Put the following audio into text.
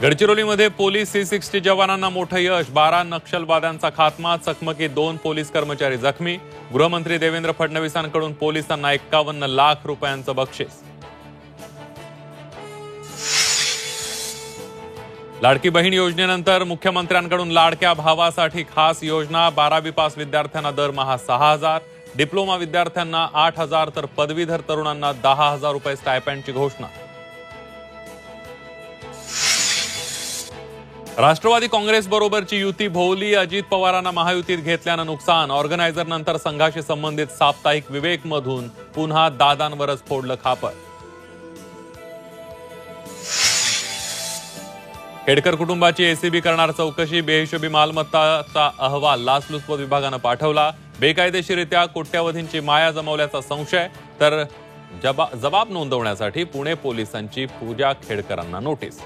गडचिरोलीमध्ये police C60 जवानांना मोठं यश, 12 नक्षलवाद्यांचा खात्मा, चकमकीत 2 पोलीस कर्मचारी जखमी। गृहमंत्री देवेंद्र फडणवीसांकडून पोलिसांना 51 लाख रुपयांचं बक्षीस। लाडकी बहीण योजनेनंतर मुख्यमंत्र्यांकडून लाडक्या भावासाठी खास योजना, 12वी पास विद्यार्थ्यांना दरमहा 6,000, डिप्लोमा विद्यार्थ्यांना 8,000 तर पदवीधर तरुणांना 10,000 रुपये स्टायपेंडची घोषणा। राष्ट्रवादी काँग्रेस बरोबरची युती भोवली, अजित पवारांना महायुतीत घेतल्यानं नुकसान। ऑर्गनायझर नंतर संघाशी संबंधित साप्ताहिक विवेक मधून पुन्हा दादांवरच फोडलं खापर। खेडकर कुटुंबाची एसीबी करणार चौकशी, बेहिशोबी मालमत्ताचा अहवाल लाचलुचपत विभागानं पाठवला। बेकायदेशीरित्या कोट्यावधींची माया जमवल्याचा संशय, तर जबाब नोंदवण्यासाठी पुणे पोलिसांची पूजा खेडकरांना नोटीस।